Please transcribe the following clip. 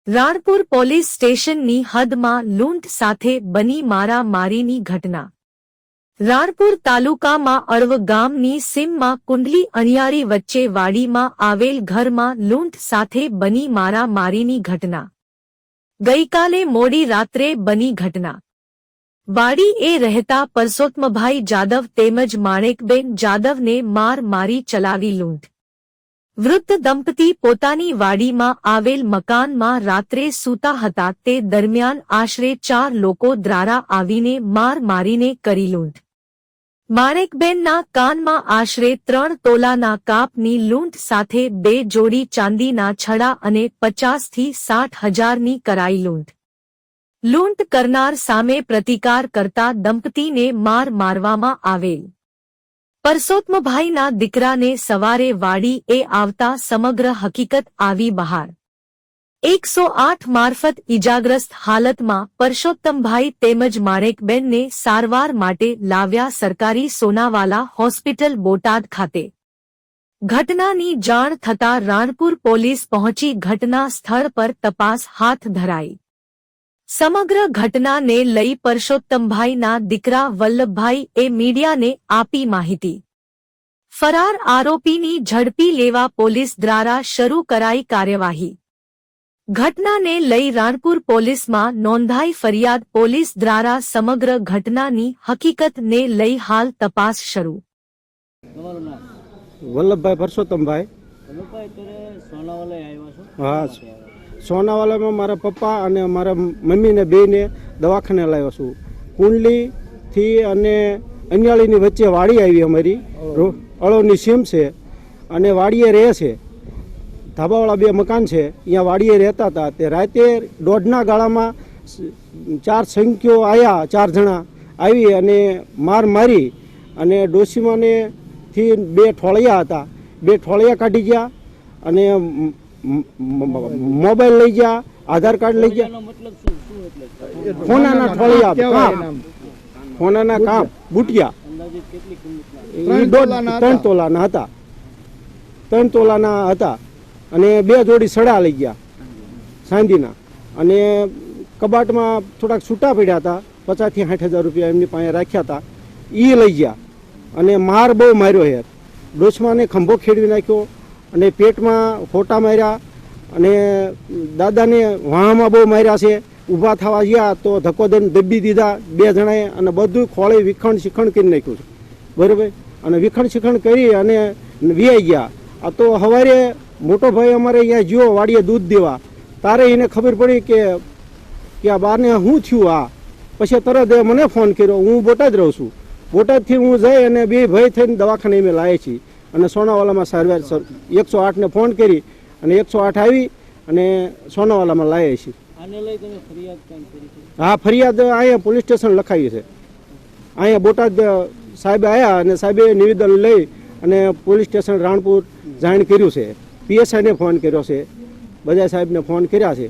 Ranpur police સ્ટેશનની હદમાં લૂંટ સાથે બની મારામારીની ઘટના। રાણપુર તાલુકામાં અળવ ગામની સીમમાં કુંડલી અણિયાળી વચ્ચે વાડીમાં આવેલ ઘરમાં લૂંટ સાથે બની મારામારીની ઘટના। ગઈકાલે મોડી રાત્રે બની ઘટના। વાડી એ રહેતા પરસોત્તમભાઈ જાદવ તેમજ માણેકબેન જાદવને માર મારી ચલાવી લૂંટ। વૃદ્ધ દંપતી પોતાની વાડીમાં આવેલ મકાનમાં રાત્રે સૂતા હતા તે દરમિયાન આશરે 4 લોકો દ્વારા આવીને માર મારીને કરી લૂંટ। માણેકબેનના કાનમાં આશરે 3 તોલાના કાપની લૂંટ સાથે 2 જોડી ચાંદીના છડા અને 50 થી 60 હજારની કરાઈ લૂંટ। લૂંટ કરનાર સામે પ્રતિકાર કરતા દંપતીને માર મારવામાં આવેલ। પરસોત્તમભાઈના દીકરાને સવારે વાડી એ આવતા સમગ્ર હકીકત આવી બહાર। 108 મારફત ઇજાગ્રસ્ત હાલતમાં પરસોત્તમભાઈ તેમજ માણેકબેનને સારવાર માટે લાવ્યા સરકારી સોનાવાલા હોસ્પિટલ બોટાદ ખાતે। ઘટનાની જાણ થતાં રાણપુર પોલીસ પહોંચી ઘટના સ્થળ પર તપાસ હાથ ધરાઈ। સમગ્ર ઘટનાને લઈ પરસોત્તમભાઈના દીકરા વલ્લભભાઈ એ મીડિયાને આપી માહિતી। ફરાર આરોપીની ઝડપી લેવા પોલીસ દ્વારા શરૂ કરાઈ કાર્યવાહી। ઘટનાને લઈ રાણપુર પોલીસમાં નોંધાઈ ફરિયાદ। પોલીસ દ્વારા સમગ્ર ઘટનાની હકીકતને લઈ હાલ તપાસ શરૂ। વલ્લભભાઈ પરસોત્તમભાઈ। હા, સોનાવાલામાં મારા પપ્પા અને મારા મમ્મીને બેને દવાખાને લાવ્યો છું। કુંડલીથી અને અણિયાળીની વચ્ચે વાડી આવી અમારી અળવની સીમ છે અને વાડીએ રહે છે। ધાબાવાળા 2 મકાન છે, અહીંયા વાડીએ રહેતા હતા। તે રાતે 1:30ના ગાળામાં 4 સંખ્યો આવ્યા, 4 જણા આવી અને માર મારી અને ડોશીમાને થી 2 ઠોળિયા હતા, 2 ઠોળિયા કાઢી ગયા અને મોબાઈલ લઈ ગયા, આધાર કાર્ડ લઈ ગયા। સોનાના ઠોળિયા, સોનાના કાપ, બુટિયા 3 તોલાના હતા, 3 તોલાના હતા અને 2 જોડી સડા લઈ ગયા ચાંદીના। અને કબાટમાં થોડાક છૂટા પડ્યા હતા, 50 થી 60 હજાર રૂપિયા એમની પાસે રાખ્યા હતા, એ લઈ ગયા અને માર બહુ માર્યો છે। ડોશમાને ખંભો ખેડવી નાખ્યો અને પેટમાં ફોટા માર્યા અને દાદાને વાહમાં બહુ માર્યા છે। ઊભા થવા ગયા તો ધક્કો દઈને દબી દીધા 2 જણાએ અને બધું ખોળે વિખણ શિખણ કરી નાખ્યું છે, બરાબર। અને વિખણ શિખણ કરી અને વિયાઈ ગયા। આ તો સવારે મોટો ભાઈ અમારે અહીંયા જ્યો વાડીએ દૂધ દેવા, તારે એને ખબર પડી કે આ બારને શું થયું। આ પછી તરત મને ફોન કર્યો। હું બોટાદ રહું છું, બોટાદથી હું જઈ અને 2 ભાઈ થઈને દવાખાને અમે લાવીએ છીએ અને સોનાવાલામાં સારવાર 108ને ફોન કરી અને 108 આવી અને સોનાવાલામાં લાવીએ છીએ। હા, ફરિયાદ અહીંયા પોલીસ સ્ટેશન લખાવી છે। અહીંયા બોટાદ સાહેબ આવ્યા અને સાહેબે નિવેદન લઈ અને પોલીસ સ્ટેશન રાણપુર જાણ કર્યું છે। PSIને ફોન કર્યો છે, બધા સાહેબને ફોન કર્યા છે।